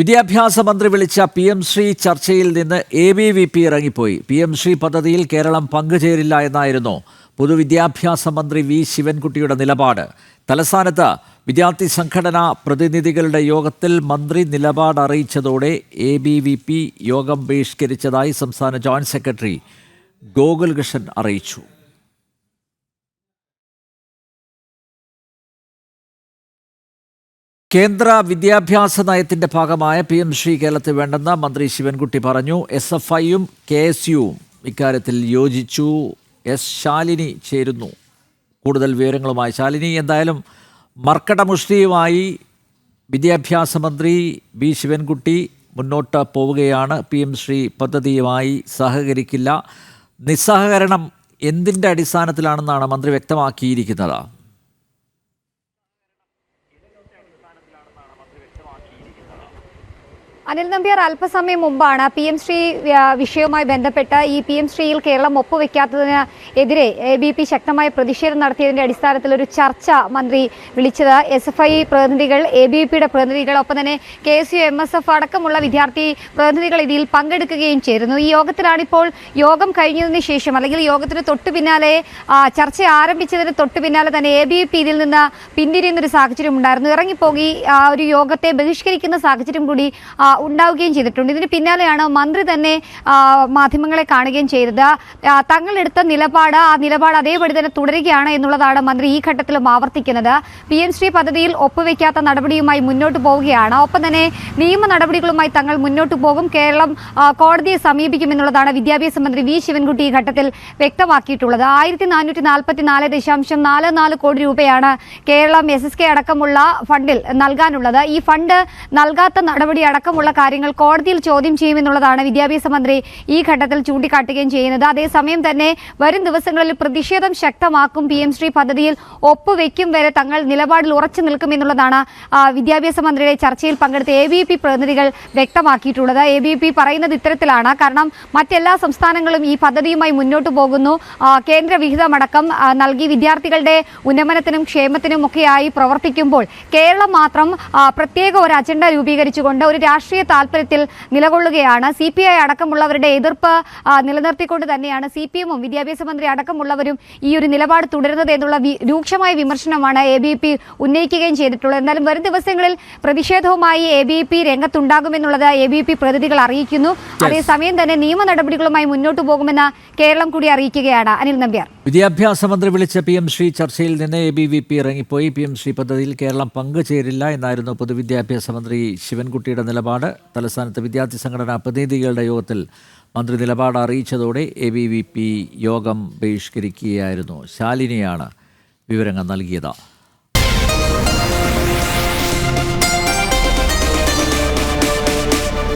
വിദ്യാഭ്യാസ മന്ത്രി വിളിച്ച PM ശ്രീ ചർച്ചയിൽ നിന്ന് ABVP ഇറങ്ങിപ്പോയി. PM ശ്രീ പദ്ധതിയിൽ കേരളം പങ്കുചേരില്ല എന്നായിരുന്നു പൊതുവിദ്യാഭ്യാസ മന്ത്രി V ശിവൻകുട്ടിയുടെ നിലപാട്. തലസ്ഥാനത്ത് വിദ്യാർത്ഥി സംഘടനാ പ്രതിനിധികളുടെ യോഗത്തിൽ മന്ത്രി നിലപാട് അറിയിച്ചതോടെ ABVP യോഗം ബഹിഷ്കരിച്ചതായി സംസ്ഥാന ജോയിന്റ് സെക്രട്ടറി ഗോകുൽ കൃഷ്ണൻ അറിയിച്ചു. കേന്ദ്ര വിദ്യാഭ്യാസ നയത്തിന്റെ ഭാഗമായ PM ശ്രീ കേരളത്തിൽ വേണ്ടെന്ന് മന്ത്രി ശിവൻകുട്ടി പറഞ്ഞു. SFIയും KSUവും ഇക്കാര്യത്തിൽ യോജിച്ചു. ശാലിനി ചേരുന്നു കൂടുതൽ വിവരങ്ങളുമായി. ശാലിനി, എന്തായാലും മർക്കടമുഷ്ടിയുമായി വിദ്യാഭ്യാസ മന്ത്രി V ശിവൻകുട്ടി മുന്നോട്ട് പോവുകയാണ്. PM ശ്രീ പദ്ധതിയുമായി സഹകരിക്കില്ല. നിസ്സഹകരണം എന്തിൻ്റെ അടിസ്ഥാനത്തിലാണെന്നാണ് മന്ത്രി വ്യക്തമാക്കിയിരിക്കുന്നത്? അനിൽ നമ്പ്യാർ, അല്പസമയം മുമ്പാണ് PM ശ്രീ വിഷയവുമായി ബന്ധപ്പെട്ട് ഈ PM ശ്രീയിൽ കേരളം ഒപ്പുവെക്കാത്തതിന് എതിരെ ABP ശക്തമായ പ്രതിഷേധം നടത്തിയതിന്റെ അടിസ്ഥാനത്തിൽ ഒരു ചർച്ച മന്ത്രി വിളിച്ചത്. SFI പ്രതിനിധികൾ, ABVPയുടെ പ്രതിനിധികൾ, ഒപ്പം തന്നെ KSU MSF അടക്കമുള്ള വിദ്യാർത്ഥി പ്രതിനിധികൾ ഇതിൽ പങ്കെടുക്കുകയും ചേരുന്നു. ഈ യോഗത്തിലാണിപ്പോൾ യോഗം കഴിഞ്ഞതിന് ശേഷം, അല്ലെങ്കിൽ യോഗത്തിന് തൊട്ടു പിന്നാലെ, ചർച്ച ആരംഭിച്ചതിന് തൊട്ടു പിന്നാലെ തന്നെ ABVP ഇതിൽ നിന്ന് പിന്തിരിയുന്നൊരു സാഹചര്യം ഉണ്ടായിരുന്നു. ഇറങ്ങിപ്പോയി ഒരു യോഗത്തെ ബഹിഷ്കരിക്കുന്ന സാഹചര്യം കൂടി ഉണ്ടാവുകയും ചെയ്തിട്ടുണ്ട്. ഇതിന് പിന്നാലെയാണ് മന്ത്രി തന്നെ മാധ്യമങ്ങളെ കാണുകയും ചെയ്തത്. തങ്ങളെടുത്ത നിലപാട്, ആ നിലപാട് അതേപടി തന്നെ തുടരുകയാണ് എന്നുള്ളതാണ് മന്ത്രി ഈ ഘട്ടത്തിലും ആവർത്തിക്കുന്നത്. PM ശ്രീ പദ്ധതിയിൽ ഒപ്പുവെക്കാത്ത നടപടിയുമായി മുന്നോട്ട് പോവുകയാണ്. ഒപ്പം തന്നെ നിയമ നടപടികളുമായി തങ്ങൾ മുന്നോട്ട് പോകും, കേരളം കോടതിയെ സമീപിക്കുമെന്നുള്ളതാണ് വിദ്യാഭ്യാസ മന്ത്രി V ശിവൻകുട്ടി ഈ ഘട്ടത്തിൽ വ്യക്തമാക്കിയിട്ടുള്ളത്. 1444.44 കോടി രൂപയാണ് കേരളം SSK അടക്കമുള്ള ഫണ്ടിൽ നൽകാനുള്ളത്. ഈ ഫണ്ട് നൽകാത്ത നടപടി അടക്കമുള്ള കാര്യങ്ങൾ കോടതിയിൽ ചോദ്യം ചെയ്യുമെന്നുള്ളതാണ് വിദ്യാഭ്യാസ മന്ത്രി ഈ ഘട്ടത്തിൽ ചൂണ്ടിക്കാട്ടുകയും ചെയ്യുന്നത്. അതേസമയം തന്നെ വരും ദിവസങ്ങളിൽ പ്രതിഷേധം ശക്തമാക്കും. PM ശ്രീ പദ്ധതിയിൽ ഒപ്പുവെക്കും വരെ തങ്ങൾ നിലപാടിൽ ഉറച്ചു നിൽക്കുമെന്നുള്ളതാണ് വിദ്യാഭ്യാസ മന്ത്രിയുടെ ചർച്ചയിൽ പങ്കെടുത്ത ABVP പ്രതിനിധികൾ വ്യക്തമാക്കിയിട്ടുള്ളത്. ABVP പറയുന്നത് ഇത്തരത്തിലാണ്. കാരണം മറ്റെല്ലാ സംസ്ഥാനങ്ങളും ഈ പദ്ധതിയുമായി മുന്നോട്ട് പോകുന്നു, കേന്ദ്ര വിഹിതമടക്കം നൽകി വിദ്യാർത്ഥികളുടെ ഉന്നമനത്തിനും ക്ഷേമത്തിനും ഒക്കെയായി പ്രവർത്തിക്കുമ്പോൾ കേരളം മാത്രം പ്രത്യേക ഒരു അജണ്ട രൂപീകരിച്ചുകൊണ്ട് ഒരു രാഷ്ട്രീയ താല്പര്യത്തിൽ നിലകൊള്ളുകയാണ്. CPI അടക്കമുള്ളവരുടെ എതിർപ്പ് നിലനിർത്തിക്കൊണ്ട് തന്നെയാണ് CPM-ഉം വിദ്യാഭ്യാസ മന്ത്രി അടക്കമുള്ളവരും ഈ ഒരു നിലപാട് തുടരുന്നത് എന്നുള്ള രൂക്ഷമായ വിമർശനമാണ് ABVP ഉന്നയിക്കുകയും ചെയ്തിട്ടുള്ളത്. എന്നാലും വരും ദിവസങ്ങളിൽ പ്രതിഷേധവുമായി ABVP രംഗത്തുണ്ടാകുമെന്നുള്ളത് ABVP പ്രതിനിധികൾ അറിയിക്കുന്നു. അതേസമയം തന്നെ നിയമ നടപടികളുമായി മുന്നോട്ട് പോകുമെന്ന് കേരളം കൂടി അറിയിക്കുകയാണ്. അനിൽ നമ്പ്യാർ, വിദ്യാഭ്യാസ മന്ത്രി വിളിച്ച PM ശ്രീ ചർച്ചയിൽ നിന്ന് ABVP ഇറങ്ങിപ്പോയി. PM ശ്രീ പദ്ധതിയിൽ കേരളം പങ്കുചേരില്ല എന്നായിരുന്നു പൊതുവിദ്യാഭ്യാസ മന്ത്രി ശിവൻകുട്ടിയുടെ നിലപാട്. തലസ്ഥാനത്ത് വിദ്യാർത്ഥി സംഘടനാ പ്രതിനിധികളുടെ യോഗത്തിൽ മന്ത്രി നിലപാട് അറിയിച്ചതോടെ ABVP യോഗം ബഹിഷ്കരിക്കുകയായിരുന്നു. ശാലിനിയാണ് വിവരങ്ങൾ നൽകിയത്.